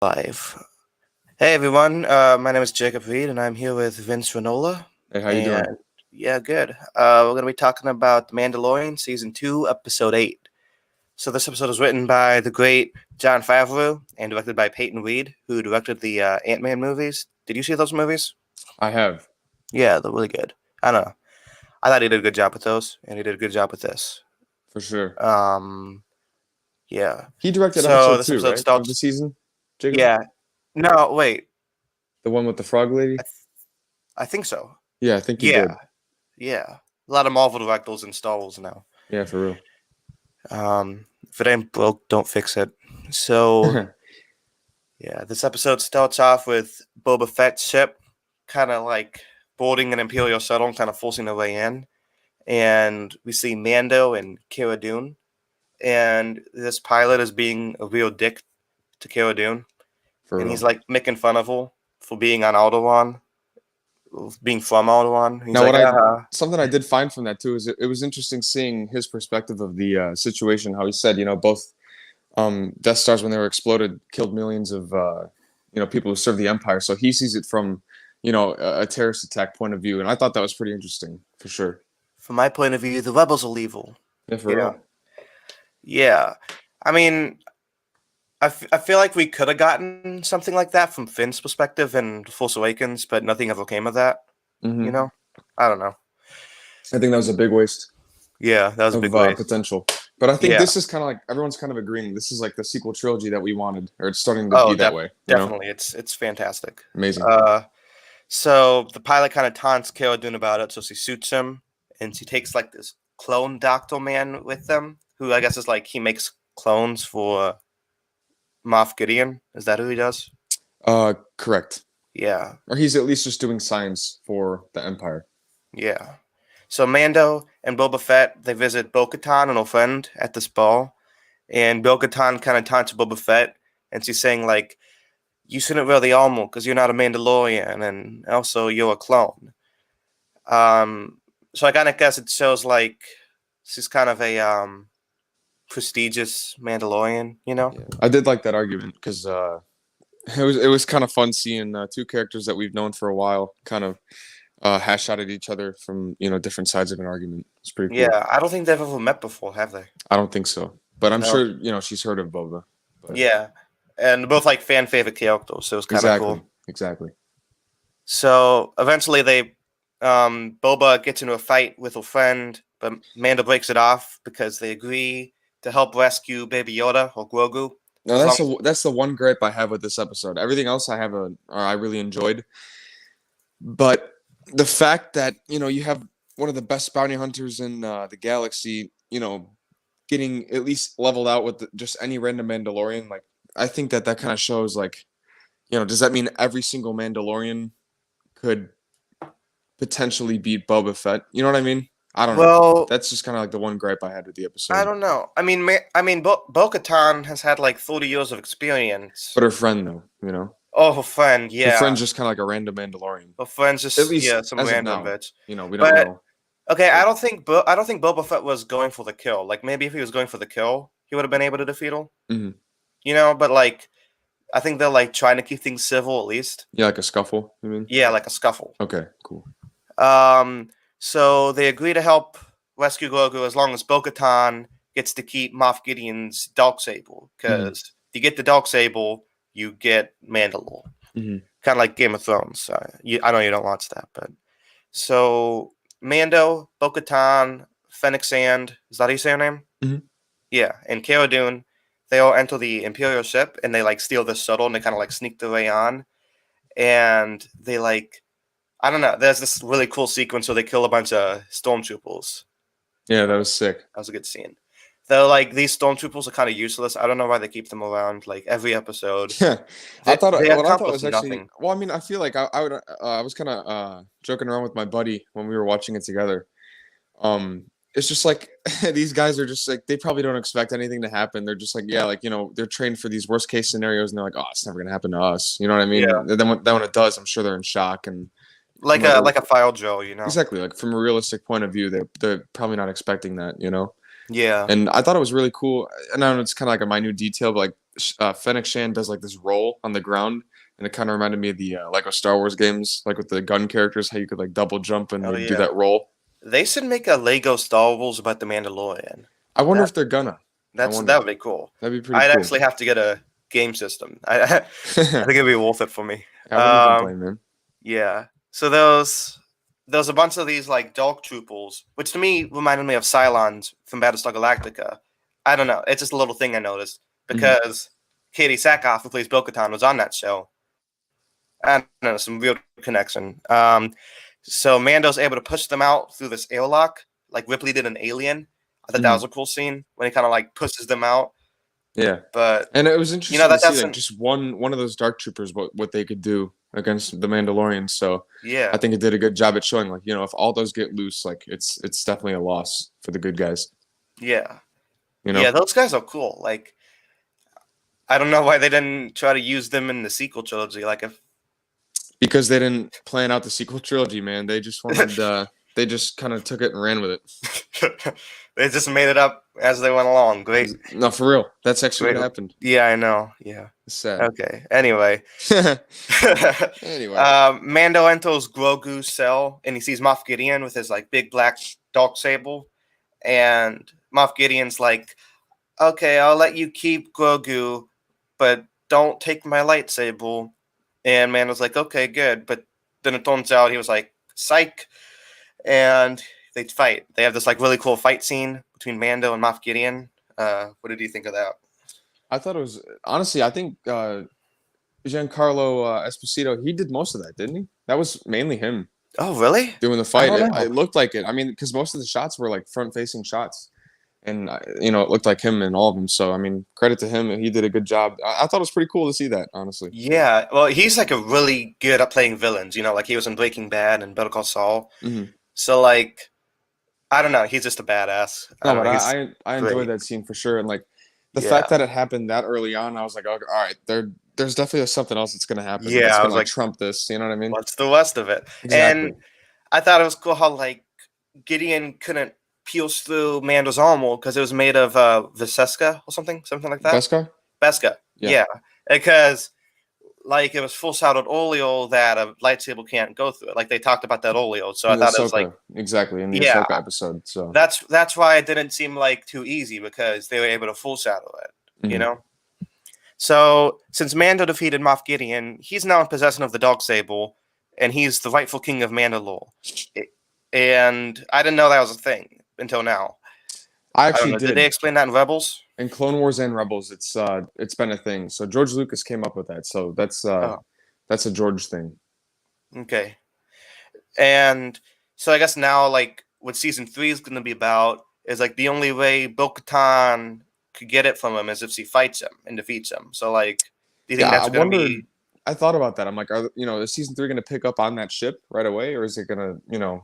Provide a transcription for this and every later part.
Live. Hey everyone, my name is Jacob Reed, and I'm here with Vince Renola. Hey, how you And doing? yeah, good. We're gonna be talking about The Mandalorian, season 2, episode 8. So this episode was written by the great Jon Favreau and directed by Peyton Reed, who directed the Ant-Man movies. Did you see those movies? I have, Yeah, they're really good. I don't know. I thought he did a good job with those, and he did a good job with this. for sure. Um, yeah. He directed So episode this two, episode right, of the starts. season, Jacob? Yeah. No, wait. The one with the frog I, lady? th- I think so. Yeah, I think he Yeah. did. Yeah, a lot of Marvel directors and Star Wars now. Yeah, for real. If it ain't broke, don't fix it. So yeah, this episode starts off with Boba Fett's ship, kind of like boarding an Imperial shuttle and kind of forcing their way in, and we see Mando and Cara Dune, and this pilot is being a real dick to Cara Dune, For and real. he's like making fun of her for being on Alderaan, being from Alderaan. He's Now, like, something I did find from that too is it was interesting seeing his perspective of the situation. How he said, both Death Stars when they were exploded killed millions of people who served the Empire. So he sees it from a terrorist attack point of view, and I thought that was pretty interesting for sure. from my point of view, the rebels are evil. Yeah, for Yeah. real. Yeah. I mean, I feel like we could have gotten something like that from Finn's perspective in Force Awakens, but nothing ever came of that. You Hmm. know? I don't know. I think that was a big waste Yeah, that was a of big waste. potential. But I think Yeah. this is kind of like everyone's kind of agreeing this is like the sequel trilogy that we wanted, or it's starting to Oh, be that way. definitely. It's fantastic. Amazing. So the pilot kind of taunts Cara Dune about it, so she shoots him, and she takes like this clone doctor man with them, who I guess is like he makes clones for Moff Gideon. Is that who he does? Correct. Yeah. Or he's at least just doing science for the Empire. Yeah. So Mando and Boba Fett, they visit Bo-Katan and her friend at this ball, and Bo-Katan kind of taunts Boba Fett, and she's saying like, "You shouldn't wear the armor because you're not a Mandalorian, and also you're a clone." So I kind of guess it shows like she's kind of a prestigious Mandalorian, you know? Yeah. I did like that argument because it was kind of fun seeing two characters that we've known for a while kind of hash out at each other from different sides of an argument. It's pretty cool. Yeah, I don't think they've ever met before, have they? I don't think so, but I'm No. sure she's heard of Boba. But Yeah, and they're both like fan favorite characters, so it was kind of exactly, cool. exactly. So eventually, Boba gets into a fight with her friend, but Mando breaks it off because they agree to help rescue Baby Yoda or Grogu. No, As that's the one gripe I have with this episode. Everything else I really enjoyed, but the fact that you have one of the best bounty hunters in the galaxy, getting at least leveled out with just any random Mandalorian, like I think that kind of shows like, does that mean every single Mandalorian could potentially beat Boba Fett? You know what I mean? I don't know. Well, That's just kind of like the one gripe I had with the episode. I don't know. I mean, Bo-Katan has had like 30 years of experience. But her friend, though. Oh, her friend, yeah. Her friend's just kind of like a random Mandalorian. Her friend's just At least some as of random now. bitch. We don't But know. okay, I don't think Boba Fett was going for the kill. Like maybe if he was going for the kill, he would have been able to defeat her. Mhm. But like I think they're like trying to keep things civil at least. Yeah, like a scuffle, you mean? Yeah, like a scuffle. Okay, cool. So they agree to help rescue Grogu as long as Bo-Katan gets to keep Moff Gideon's Darksaber. Because if you get the Darksaber, you get Mandalore. Mhm. Kind of like Game of Thrones. I know you don't watch that, but so Mando, Bo-Katan, Fennec Sand, is that how you say her name? Mhm. Yeah, and Cara Dune, they all enter the Imperial ship and they like steal the shuttle and they kind of like sneak their way on, and they like, I don't know. There's this really cool sequence where they kill a bunch of stormtroopers. Yeah, that was sick. That was a good scene. Though, like, these stormtroopers are kind of useless. I don't know why they keep them around, like, every episode. Yeah, They I thought accomplish was actually. nothing. Well, I mean, I feel like I was kind of joking around with my buddy when we were watching it together. It's just like these guys are just like they probably don't expect anything to happen. They're just like they're trained for these worst case scenarios, and they're like, oh, it's never gonna happen to us. You know what I mean? Yeah. And then when it does, I'm sure they're in shock and. Like a file Joe, Exactly, like from a realistic point of view, they're probably not expecting that, Yeah. And I thought it was really cool. And I know it's kind of like a minute detail, but like Fennec Shand does like this roll on the ground, and it kind of reminded me of the Lego Star Wars games, like with the gun characters, how you could like double jump and Oh they do yeah. that roll. They should make a Lego Star Wars about the Mandalorian. I wonder That if they're gonna. I that wonder. would be cool. That'd be pretty I'd cool. actually have to get a game system. I think it'd be worth it for me. I wouldn't complain, man. Yeah. So there's a bunch of these like dog troopers, which to me reminded me of Cylons from Battlestar Galactica. I don't know. It's just a little thing I noticed because Katie Sackhoff, who plays Bo-Katan, was on that show. I don't know, some weird connection. So Mando's able to push them out through this airlock, like Ripley did in Alien. I thought that was a cool scene when he kind of like pushes them out. Yeah, But and it was interesting that to see like doesn't. just one of those dark troopers what they could do against the Mandalorians. So Yeah. I think it did a good job at showing like if all those get loose, like it's definitely a loss for the good guys. Yeah. You know? Yeah, those guys are cool. Like, I don't know why they didn't try to use them in the sequel trilogy. Like, if Because they didn't plan out the sequel trilogy, man. They just wanted they just kind of took it and ran with it. they just made it up as they went along. Great. No, for real. That's actually what happened. Yeah, I know. Yeah. It's sad. Okay. Anyway. Anyway. Mando enters Grogu's cell and he sees Moff Gideon with his like big black dark saber. And Moff Gideon's like, okay, I'll let you keep Grogu, but don't take my lightsaber. And Mando's like, okay, good. But then it turns out he was like, psych. And they fight. They have this like really cool fight scene between Mando and Moff Gideon. What did you think of that? I thought it was honestly. I think Giancarlo Esposito. He did most of that, didn't he? That was mainly him. Oh, really? Doing the fight. It looked like it. I mean, because most of the shots were like front-facing shots, and it looked like him in all of them. So I mean, credit to him. He did a good job. I thought it was pretty cool to see that, honestly. Yeah. Well, he's like a really good at playing villains. Like he was in Breaking Bad and Better Call Saul. Mm-hmm. So like, I don't know. He's just a badass. No, but I enjoyed that scene for sure, and like the fact that it happened that early on, I was like, okay, all right, there's definitely something else that's gonna happen. Yeah, that's I gonna was like, trump this. You know what I mean? What's the rest of it? Exactly. And I thought it was cool how like Gideon couldn't pierce through Mando's armor because it was made of Viseska or something like that. Beskar. Yeah. Because like it was full-shrouded oleo that a lightsaber can't go through it. Like they talked about that oleo, so I thought it was like exactly in the Ahsoka episode. So that's why it didn't seem like too easy because they were able to full-shadow it. So since Mando defeated Moff Gideon, he's now in possession of the Darksaber, and he's the rightful king of Mandalore. And I didn't know that was a thing until now. I actually did. Did they explain that in Rebels? In Clone Wars and Rebels, it's been a thing. So George Lucas came up with that. So that's a George thing. Okay. And so I guess now, like, what season 3 is going to be about is like the only way Bo-Katan could get it from him is if she fights him and defeats him. So like, do you think that's going to be? I thought about that. I'm like, is season 3 going to pick up on that ship right away, or is it going to,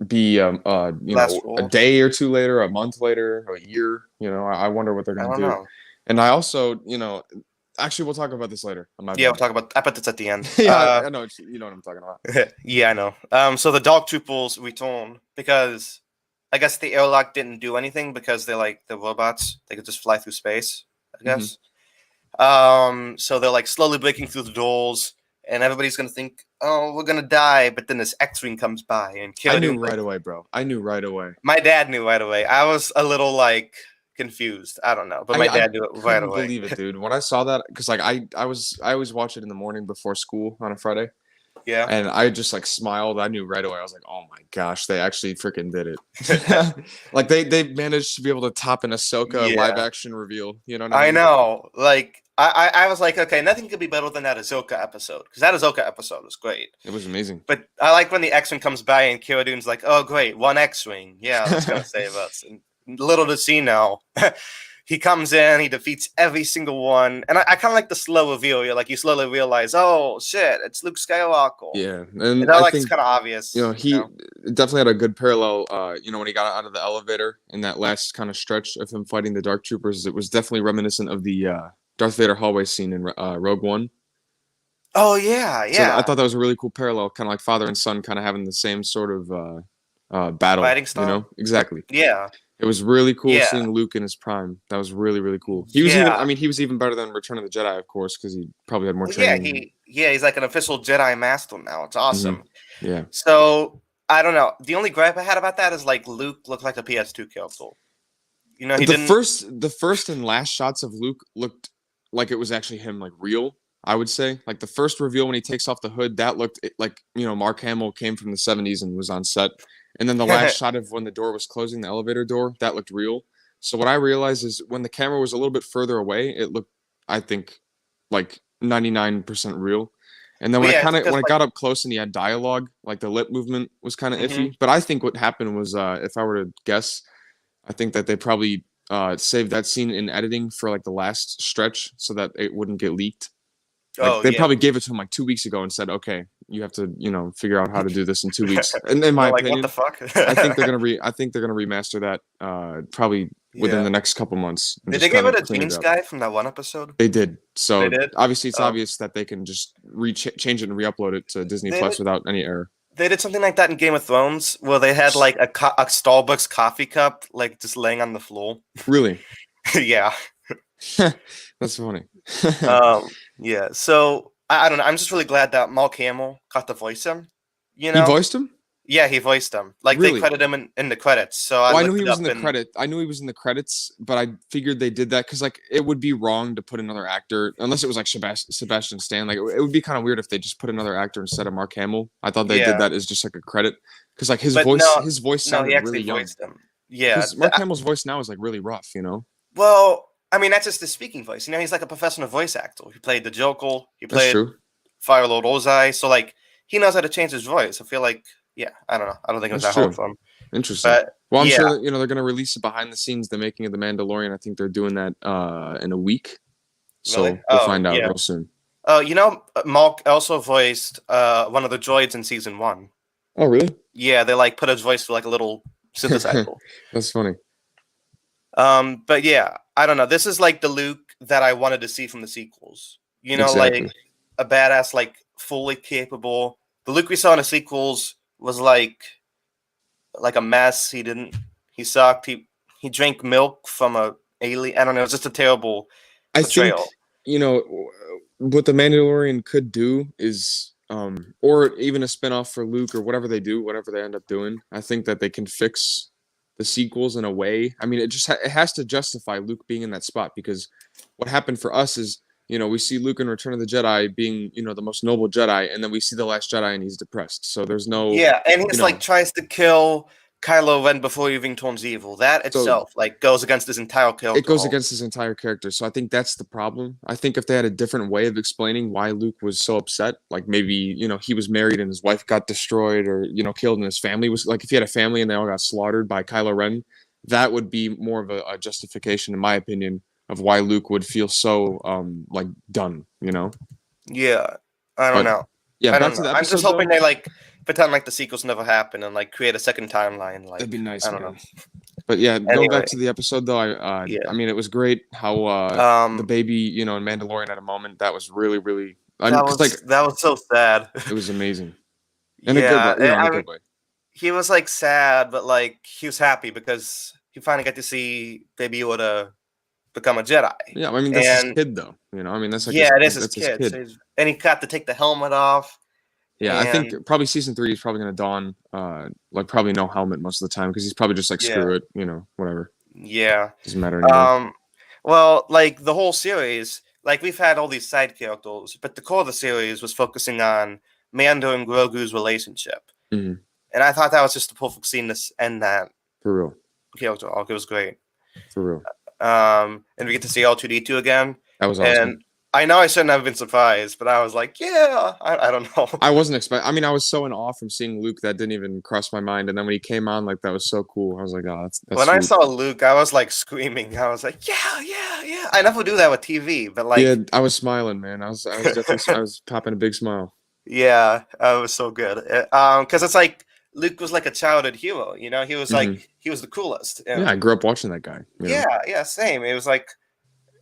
be a day or two later, a month later, a year? I wonder what they're going to do. Know. And I also, actually, we'll talk about this later. We'll talk about. I bet it's at the end. Yeah, I know. You know what I'm talking about. Yeah, I know. So the Dark Troopers return because I guess the airlock didn't do anything because they're like the robots. They could just fly through space, I guess. So they're like slowly breaking through the doors, and everybody's gonna think, "Oh, we're gonna die." But then this X-wing comes by, and I knew right away, bro. I knew right away. My dad knew right away. I was a little like confused. I don't know, but my dad knew it right away. Believe it, dude. When I saw that, because like I always watch it in the morning before school on a Friday. Yeah. And I just like smiled. I knew right away. I was like, oh my gosh, they actually freaking did it. Like they managed to be able to top an Ahsoka live action reveal. You know what I mean? I know. Like I was like, okay, nothing could be better than that Ahsoka episode. Because that Ahsoka episode was great. It was amazing. But I like when the X-Wing comes by and Cara Dune's like, oh great, one X-Wing. Yeah, that's gonna save us. And little to see now. He comes in, he defeats every single one. And I kind of like the slow reveal. You slowly realize, oh, shit, it's Luke Skywalker. Yeah. And I think it's kind of obvious. He definitely had a good parallel, when he got out of the elevator in that last kind of stretch of him fighting the Dark Troopers. It was definitely reminiscent of the Darth Vader hallway scene in Rogue One. Oh, yeah, yeah. So I thought that was a really cool parallel, kind of like father and son kind of having the same sort of battle. Fighting style? Exactly. Yeah. It was really cool Yeah, seeing Luke in his prime. That was really, really cool. He was even, yeah. I mean, he was even better than Return of the Jedi, of course, because he probably had more Well, yeah, training. he's like an official Jedi Master now. It's awesome. Yeah. So I don't know. The only gripe I had about that is like Luke looked like a PS2 character. You know, he didn't. The first and last shots of Luke looked like it was actually him, like real. I would say, like the first reveal when he takes off the hood, that looked like Mark Hamill came from the '70s and was on set. And then the last shot of when the door was closing, the elevator door, that looked real. So what I realized is when the camera was a little bit further away, it looked, I think, like 99% real. And then Well, yeah, it's when because it like. got up close and he had dialogue, like the lip movement was kind of Hmm. iffy. But I think what happened was, if I were to guess, I think that they probably saved that scene in editing for like the last stretch so that it wouldn't get leaked. Like Oh they yeah. probably gave it to him like 2 weeks ago and said, "Okay, you have to, figure out how to do this in 2 weeks." And in my They're like, what the opinion, fuck? I think they're gonna remaster that probably within Yeah. the next couple months and Did they just get kind rid of of clean it James up. guy from that one episode? They did. They So did. obviously, it's Oh, obvious that they can just change it and re-upload it to Disney they Plus did. without any error. They did something like that in Game of Thrones, where they had like a Starbucks coffee cup, like just laying on the floor. Really, Yeah. that's funny. Yeah. So I don't know. I'm just really glad that Mark Hamill got to voice him. You He know? voiced him. Yeah, he voiced him. Like they Really? credit him in the credits. So I Well, I knew looked he it was in up the and credit. I knew he was in the credits, but I figured they did that because like it would be wrong to put another actor unless it was like Sebastian Stan. Like it would be kind of weird if they just put another actor instead of Mark Hamill. I thought they did yeah. that as just like a credit because like But no, his voice no, he sounded actually really young. voiced him. Yeah. Because Mark Hamill's voice now is like really rough, you know. Well, I mean, that's just the speaking voice. You know, he's like a professional voice actor. He played the Joker. He That's played true. Fire Lord Ozai. So like, he knows how to change his voice. I feel like, yeah, I don't know. I don't think it was That's that hard true. for him. Interesting. But Well, I'm yeah, sure that they're going to release it behind the scenes, the making of the Mandalorian. I think they're doing that in a week, really. so we'll Oh find out yeah. real soon. Oh, Mark also voiced one of the droids in season one. Oh, really? Yeah, they like put his voice to like a little synthesizer. That's funny. But yeah, I don't know. This is like the Luke that I wanted to see from the sequels. You know, like Exactly. a badass, like fully capable. The Luke we saw in the sequels was like a mess. He sucked. He drank milk from a alien. I don't know. It was just a terrible I think portrayal. you know what the Mandalorian could do is, or even a spinoff for Luke or whatever they do, whatever they end up doing. I think that they can fix the sequels in a way. I mean, it has to justify Luke being in that spot because what happened for us is we see Luke in Return of the Jedi being the most noble Jedi, and then we see the Last Jedi and he's depressed. So there's no Yeah, and you he's like know tries to kill Kylo Ren before he even turns evil. That so itself like goes against his entire it character goes arc. against his entire character. So I think that's the problem. I think if they had a different way of explaining why Luke was so upset, like maybe, he was married and his wife got destroyed or, killed and his family was like, if he had a family and they all got slaughtered by Kylo Ren, that would be more of a justification, in my opinion, of why Luke would feel so, like done. Yeah, I don't But know. yeah, I back don't to know. the I'm just episode hoping though. they like pretend like the sequels never happened and like create a second timeline. That'd Like be nice, I don't know. man. But yeah, going back Anyway, to the episode though, I yeah. mean, it was great how the Um, baby, in Mandalorian at a moment that was really, really, that because like was so sad. it was amazing in a good way, Yeah, in a good way. he was like sad, but like he was happy because he finally got to see Baby Yoda become a Jedi. Yeah, I mean that's his And kid though. I mean that's like yeah, it is his that's his kid. kid. And he got to take the helmet off. Yeah, I think And probably season 3 is probably gonna dawn like probably no helmet most of the time because he's probably just like yeah, screw it, whatever, yeah. doesn't matter anymore. Um, well, like the whole series, like we've had all these side characters, but the core of the series was focusing on Mando and Grogu's relationship. Hmm. And I thought that was just the perfect scene to end that For real, character arc. It was great. for real. And we get to see R2D2 again. That was awesome. And I know I shouldn't have been surprised, but I was like, yeah, I don't know. I wasn't expect. I mean, I was so in awe from seeing Luke that didn't even cross my mind. And then when he came on, like that was so cool. I was like, oh, that's When I sweet. saw Luke, I was like screaming. I was like, yeah, yeah, yeah. I never do that with TV, but Yeah, like, I was smiling, man. I was definitely, I was popping a big smile. yeah, it was so good. Because it's like Luke was like a childhood hero. You know, he was Hmm. like he was the coolest. Yeah, I And grew up watching that guy. yeah, yeah, same. It was like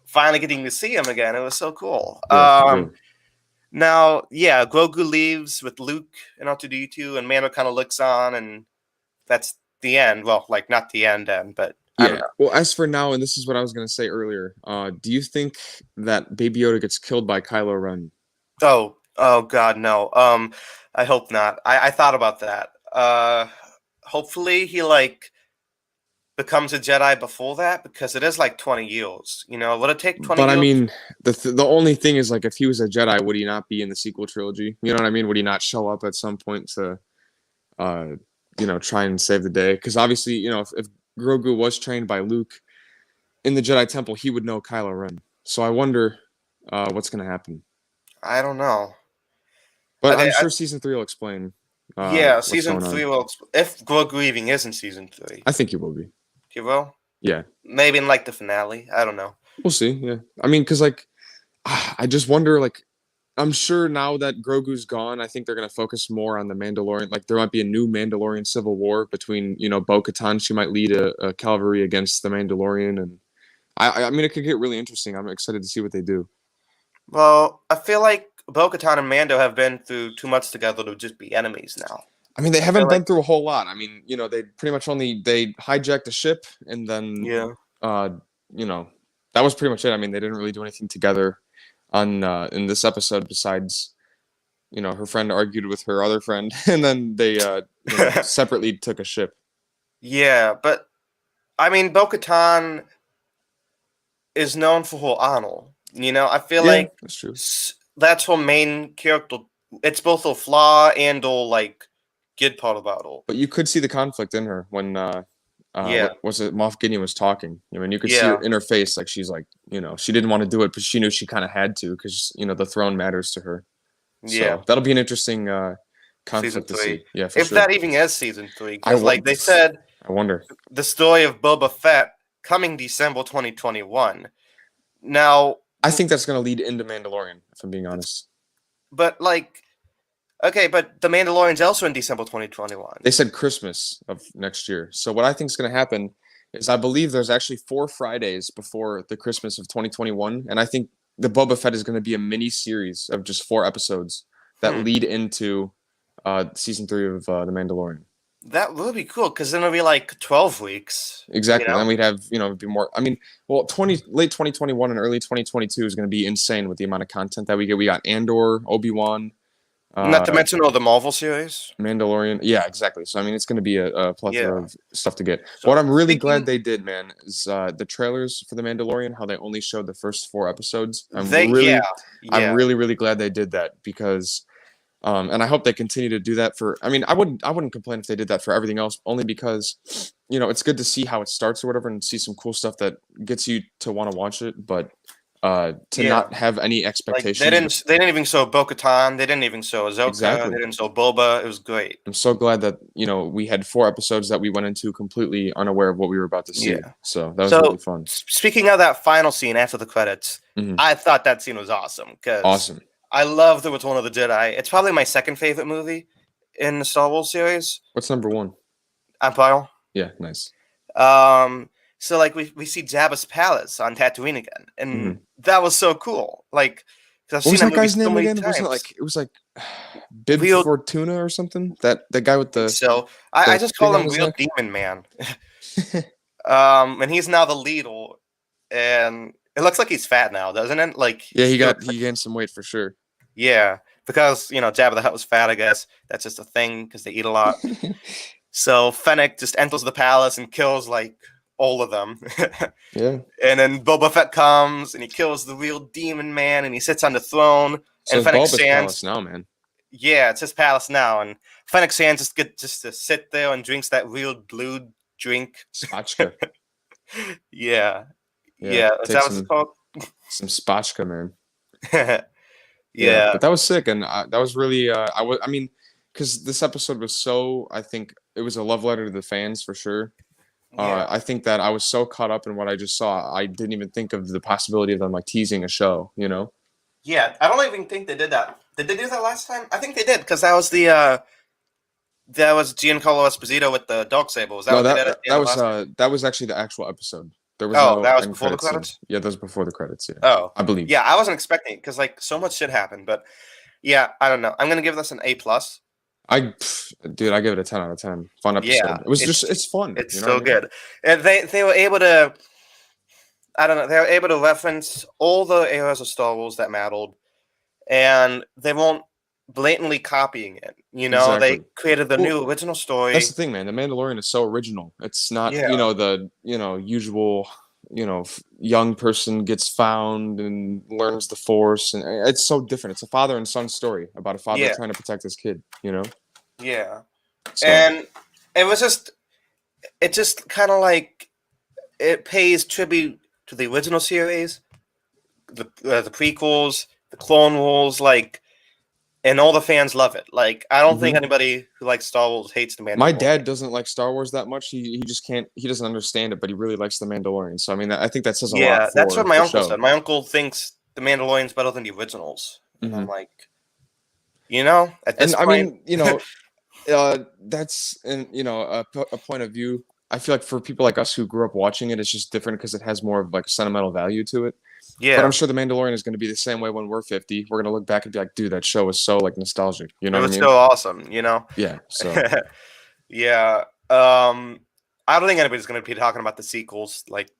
finally getting to see him again. It was so cool. Yeah, for real. Now, yeah, Grogu leaves with Luke and R2D2, and Mando kind of looks on, and that's the end. Well, like not the end, but I don't Yeah. know. Well, as for now, and this is what I was gonna say earlier. Do you think that Baby Yoda gets killed by Kylo Ren? Oh God, no. I hope not. I thought about that. Hopefully he like becomes a Jedi before that because it is like 20 years. You know, would it take 20 But I years? mean, the only thing is like if he was a Jedi, would he not be in the sequel trilogy? You know what I mean? Would he not show up at some point to uh try and save the day? Because obviously, if Grogu was trained by Luke in the Jedi Temple, he would know Kylo Ren. So I wonder what's gonna happen. I don't know. But Okay, I'm sure season 3 will explain yeah, what's season going on. three will if Grogu even is in season three, I think he will be. he will. Yeah, Maybe in like the finale. I don't know. we'll see. Yeah, I mean, because like I just wonder like. I'm sure now that Grogu's gone, I think they're going to focus more on the Mandalorian. Like there might be a new Mandalorian civil war between, Bo-Katan. She might lead a cavalry against the Mandalorian, and I mean, it could get really interesting. I'm excited to see what they do. Well, I feel like Bo-Katan and Mando have been through too much together to just be enemies now. I mean, they I feel haven't like been through a whole lot. I mean, they pretty much they hijacked a ship, and then yeah. uh, you know, that was pretty much it. I mean, they didn't really do anything together on in this episode besides her friend argued with her other friend, and then they separately took a ship. Yeah, but I mean Bo-Katan is known for her honor. You know, I feel Yeah, like that's true. that's her main character. It's both a flaw and a like good part about her. But you could see the conflict in her when Yeah, what was it? Moff Gideon was talking. I mean, you could see her yeah, in her face, like she's like, she didn't want to do it, but she knew she kind of had to because the throne matters to her. yeah. So that'll be an interesting Season conflict to three, see. Yeah, for if sure. that even is season three, I because like they said, I wonder. the story of Boba Fett coming December 2021. Now, I think that's going to lead into Mandalorian, if I'm being honest. but like, okay, but the Mandalorian's also in December 2021. They said Christmas of next year. So what I think is going to happen is I believe there's actually 4 Fridays before the Christmas of 2021, and I think the Boba Fett is going to be a mini series of just 4 episodes that lead into season 3 of The Mandalorian. That would be cool because then it'll be like 12 weeks. Exactly. You know? Then we'd have, be more. I mean, well, late 2021 and early 2022 is going to be insane with the amount of content that we get. We got Andor, Obi-Wan, Not to mention all the Marvel series. Mandalorian. Yeah, exactly. So I mean, it's going to be a plethora of stuff to get. So, What I'm really glad they did, man, is the trailers for the Mandalorian. How they only showed the first 4 episodes. I'm yeah. really, really glad they did that because, and I hope they continue to do that for. I mean, I wouldn't complain if they did that for everything else, only because, it's good to see how it starts or whatever, and see some cool stuff that gets you to want to watch it, but. To not have any Like expectations. they didn't even show Bo-Katan. They didn't even show Ahsoka. Exactly. They didn't show Boba. It was great. I'm so glad that we had 4 episodes that we went into completely unaware of what we were about to see. Yeah. So that was really fun. Speaking of that final scene after the credits, Mhm. I thought that scene was awesome because Awesome. I love the Return of the Jedi. It's probably my second favorite movie in the Star Wars series. What's number 1? Empire. Yeah, nice. So like we see Jabba's palace on Tatooine again, and Mhm. that was so cool. Like, 'cause I've What seen was that guy's movie so name many again? times. It was like Bib Real- Fortuna or something? That guy with the So I the just call thing on him his Real neck? Demon Man. And he's now the leader, and it looks like he's fat now, doesn't it? Like, Yeah, he gained some weight for sure. yeah, because Jabba the Hutt was fat. I guess that's just a thing because they eat a lot. So Fennec just enters the palace and kills like all of them. Yeah. And then Boba Fett comes and he kills the real demon man and he sits on the throne. So And it's Fennec Bulba's Sands, palace now, man. yeah, it's his palace now. And Fennec Sands just get to sit there and drinks that real blue drink. Spotchka. Yeah, Yeah, is that what it's called? Some spotchka, man. Yeah, But that was sick, and that was really I mean, because this episode was so, I think it was a love letter to the fans for sure. yeah. I think that I was so caught up in what I just saw, I didn't even think of the possibility of them like teasing a show. Yeah, I don't even think they did that. Did they do that last time? I think they did because that was Giancarlo Esposito with the dog saber. Was that No, what they did at the end of last time? that was actually the actual episode. There was Oh, no that was end before the scene. credits? Yeah, that was before the credits. Yeah, Oh, I believe. yeah, I wasn't expecting it because like so much shit happened, but yeah, I don't know. I'm gonna give this an A plus. Dude, I give it a 10 out of 10. Fun Yeah, episode. It's fun. it's You know what so I mean? good, and they were able to. I don't know. They were able to reference all the eras of Star Wars that mattered, and they won't blatantly copying it. They Exactly. created the Well, new original that's the story. thing, man. The Mandalorian is so original. It's not, Yeah, the, usual, young person gets found and learns the Force, and it's so different. It's a father and son story about a father yeah, trying to protect his kid. yeah, So and it was just it just kind of like it pays tribute to the original series, the prequels, the Clone Wars, like, and all the fans love it. Like, I don't think mhm. anybody who likes Star Wars hates the My Mandalorian. dad doesn't like Star Wars that much. He just can't. He doesn't understand it, but he really likes the Mandalorian. So I mean, I think that says a lot Yeah, that's what for my the uncle said. show. My uncle thinks the Mandalorian's better than the originals, and I'm Hmm. like, at this And I point, mean, that's a point of view. I feel like for people like us who grew up watching it, it's just different because it has more of like sentimental value to it. But I'm yeah, sure the Mandalorian is going to be the same way when we're 50. We're going to look back and be like, dude, that show was so like nostalgic. You it know what I was so mean? awesome. Yeah. So Yeah. I don't think anybody's going to be talking about the sequels like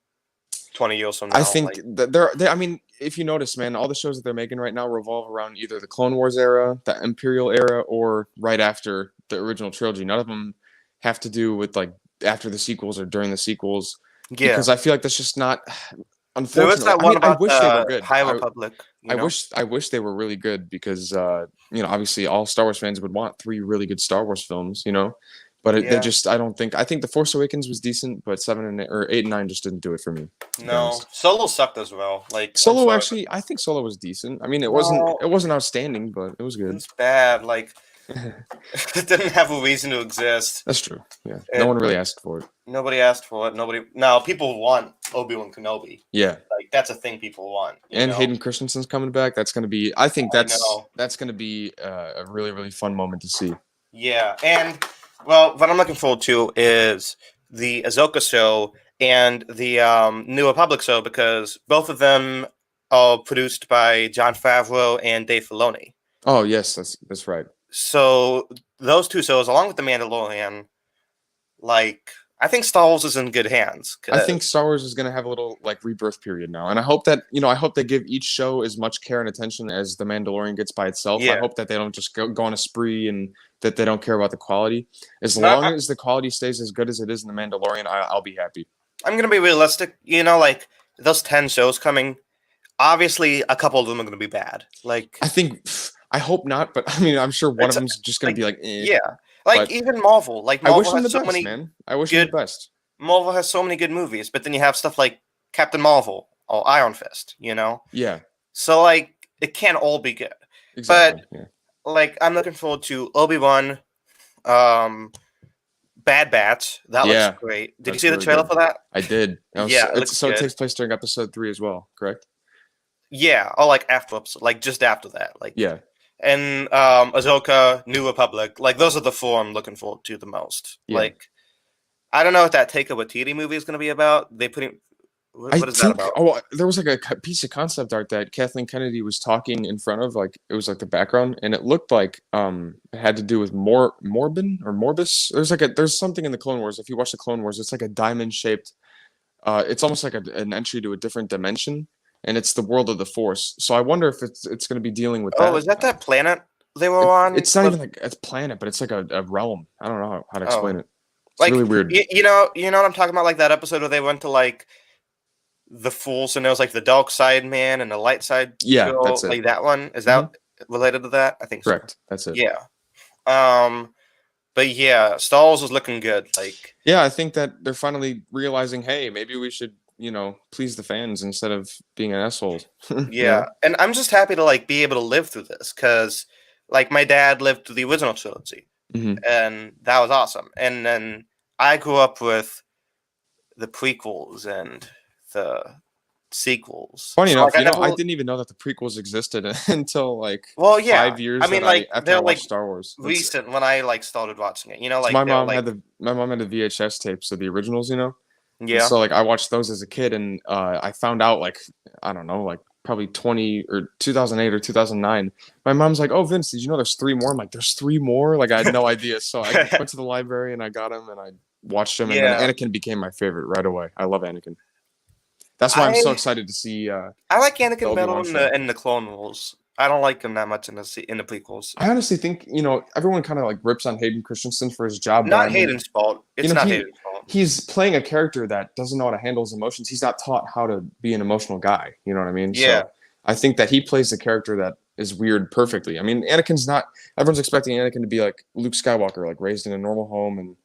20 years from I now. think Like, that I mean, if you notice, man, all the shows that they're making right now revolve around either the Clone Wars era, the Imperial era, or right after the original trilogy. None of them have to do with like after the sequels or during the sequels, because yeah, I feel like that's just not. there was Unfortunately, that I mean, one I about wish they were the good. High Republic. I wish they were really good because obviously all Star Wars fans would want three really good Star Wars films. But they Yeah. just I think The Force Awakens was decent, but 7 and 8 and 9 just didn't do it for me, to be No, honest. Solo sucked as well. Like, I'm Solo sorry, but actually, I think Solo was decent. I mean, it wasn't no, it wasn't outstanding, but it was it good. was bad. Like, it didn't have a reason to exist. That's true. Yeah, no It one really asked for it. Nobody asked for it. Now people want Obi-Wan Kenobi. Yeah, Like, that's a thing people want. and Hayden Christensen's coming back. That's gonna be. I think I know. that's gonna be a really really fun moment to see. Yeah, and well, what I'm looking forward to is the Ahsoka show and the New Republic show because both of them are produced by Jon Favreau and Dave Filoni. Oh yes, that's right. So those two shows, along with the Mandalorian, like, I think Star Wars is in good hands. I think Star Wars is gonna have a little like rebirth period now, and I hope that I hope they give each show as much care and attention as the Mandalorian gets by itself. I Yeah, hope that they don't just go on a spree and that they don't care about the quality. As no, long as the quality stays as good as it is in the Mandalorian, I'll be happy. I'm gonna be realistic. Like those 10 shows coming. Obviously, a couple of them are gonna be bad. Like, I hope not, but I mean, I'm sure one of it's them's just gonna like be like, eh. yeah, like But even Marvel. Like I wish Marvel them the has so best, many man. I wish them the good best. Marvel has so many good movies, but then you have stuff like Captain Marvel or Iron Fist. Yeah, So like it can't all be good. exactly. But Yeah. like I'm looking forward to Obi-Wan, um, Bad Batch. That looks Yeah, great. Did you that's see the really trailer good. for that? I did. Yeah, it looks So it good. takes place during episode 3 as well, correct? Yeah, or like after episode, like just after that. Like Yeah. and Ahsoka, New Republic. Like those are the four I'm looking forward to the most. Yeah. Like I don't know what that Taika Waititi movie is gonna be about. They putting I what is that think about? there was like a piece of concept art that Kathleen Kennedy was talking in front of, like it was like the background, and it looked like it had to do with Morbin or Morbus. There's something in the Clone Wars. If you watch the Clone Wars, it's like a diamond shaped. It's almost like an entry to a different dimension, and it's the world of the Force. So I wonder if it's going to be dealing with Oh, that. is that planet they were on? It's not even like a planet, but it's like a realm. I don't know how to Oh, explain it. It's like really weird. you know what I'm talking about? Like that episode where they went to like the Fools and there was like the dark side man and the light side Yeah, girl. that's it. Like that one is Hmm. that related to that? I think so. Correct. That's it. Yeah. Um, but yeah, Star Wars is looking good. Like Yeah, I think that they're finally realizing, hey, maybe we should, please the fans instead of being an asshole. yeah, and I'm just happy to like be able to live through this because like my dad lived through the original trilogy Hmm. and that was awesome. And then I grew up with the prequels and the sequels. Funny So like enough, I I never didn't even know that the prequels existed until like well yeah. 5 years I mean like after I they're watched like Star Wars. recent when I like started watching it. So Like they're like my mom had the VHS tapes of the originals, and yeah. so like I watched those as a kid, and I found out like I don't know like probably 2008 or 2009. My mom's like, "Oh, Vince, did you know there's 3 more?" I'm like, "There's 3 more?" Like I had no idea. So I went to the library and I got him and I watched him, and then Yeah, Anakin became my favorite right away. I love Anakin. That's why I'm so I excited to see I like the Anakin better Obi-Wan show. in the Clone Wars. I don't like him that much in the prequels. I honestly think, everyone kind of like rips on Hayden Christensen for his job, but I Not mean, Hayden's fault. you It's know, not he Hayden's fault. he's playing a character that doesn't know how to handle his emotions. He's not taught how to be an emotional guy. You know what I mean? Yeah. So I think that he plays the character that is weird perfectly. I mean, Anakin's not. Everyone's expecting Anakin to be like Luke Skywalker, like raised in a normal home and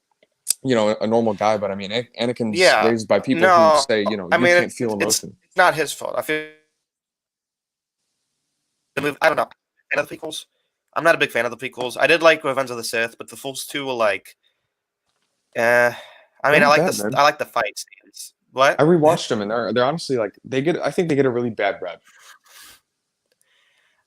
a normal guy. But I mean, Anakin's Yeah. raised by people who No, say, I you mean can't feel emotion. it's not his fault. I feel the movie. I don't know. Fan of the prequels. I'm not a big fan of the prequels. I did like Revenge of the Sith, but the first two were like, eh. I They're mean, not bad, man. I like the fight scenes. What? I rewatched them and they're honestly like I think they get a really bad rep.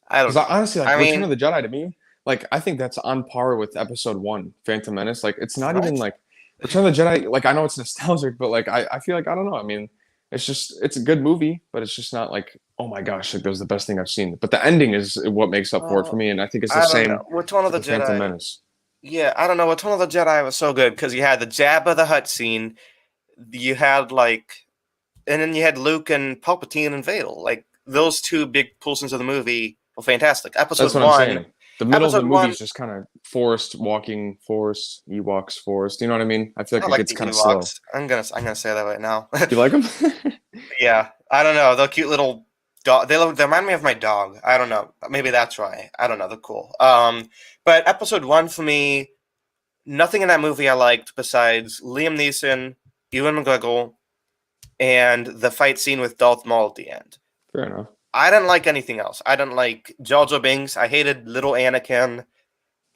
I don't Because know. honestly, like I Return mean, of the Jedi to me, like I think that's on par with Episode One, Phantom Menace. Like it's not even what? like Return of the Jedi. Like I know it's nostalgic, but like I feel like I don't know. I mean, it's a good movie, but it's just not like oh my gosh, like that was the best thing I've seen. But the ending is what makes up for it for me, and I think it's the I don't know. same Return of with the the Phantom Jedi. Menace. Yeah, I don't know. Return of the Jedi was so good because you had the Jabba the Hutt scene. You had and then you had Luke and Palpatine and Vader. Like those two big portions of the movie were fantastic. That's what I'm saying. The middle of the Episode movie one. is just kind of forest walking, forest Ewoks, forest. You know what I mean? I feel I like don't it like gets the kind of slow. Ewoks. I'm gonna say that right now. You like them? Yeah, I don't know. The cute little dog. They remind me of my dog. I don't know. Maybe that's why. I don't know. They're cool. But episode one for me, nothing in that movie I liked besides Liam Neeson, Ewan McGregor, and the fight scene with Darth Maul at the end. Fair enough. I didn't like anything else. I didn't like Jar Jar Binks. I hated little Anakin.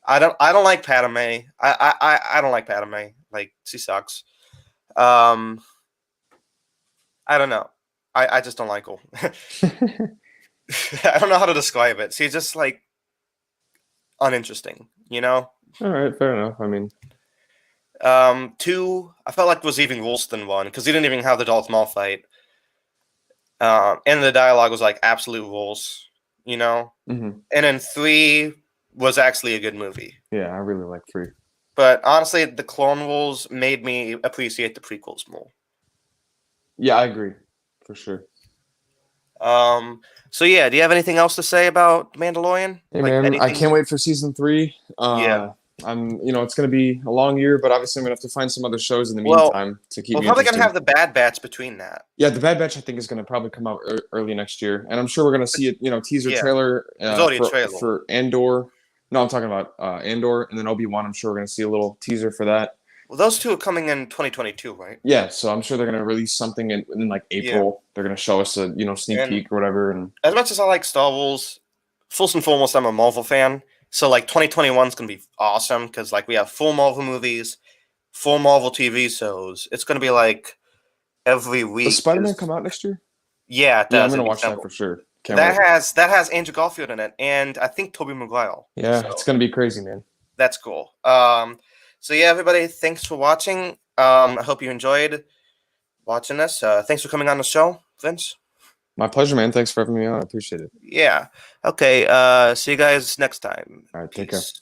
I don't like Padme. I don't like Padme. Like she sucks. Um I don't know. I just don't like her. I don't know how to describe it. She's just like uninteresting, you know? All right, fair enough. I mean, Two, I felt like was even worse than one because he didn't even have the Darth Maul fight. And the dialogue was like absolute rules, you know? mhm. And then three was actually a good movie. Yeah, I really like 3. But honestly, the Clone Wars made me appreciate the prequels more. Yeah, I agree for sure. So yeah, do you have anything else to say about Mandalorian? Hey Like man, I anything? can't wait for season 3. Yeah. It's gonna be a long year, but obviously I'm gonna have to find some other shows in the Well, meantime to keep we're me probably gonna interested. have the Bad Batch between that. Yeah, the Bad Batch I think is gonna probably come out early next year, and I'm sure we're gonna see it. Teaser Yeah, trailer there's already a for trailer. Andor. No, I'm talking about Andor, and then Obi-Wan. I'm sure we're gonna see a little teaser for that. Well, those two are coming in 2022, right? Yeah, so I'm sure they're gonna release something in like Yeah. April. They're gonna show us a sneak And peek or whatever. And as much as I like Star Wars, first and foremost, I'm a Marvel fan. So like 2021 is gonna be awesome because like we have 4 Marvel movies, 4 Marvel TV shows. It's gonna be like every does week. Spider-Man come out next year? Yeah, it Yeah, I'm does gonna in watch that December. for sure. Can't wait. That has Andrew Garfield in it, and I think Tobey Maguire. Yeah, So it's gonna be crazy, man. that's cool. So yeah, everybody, thanks for watching. I hope you enjoyed watching this. Thanks for coming on the show, Vince. My pleasure, man. Thanks for having me on. I appreciate it. Yeah. Okay. See you guys next time. All right, take care. Peace.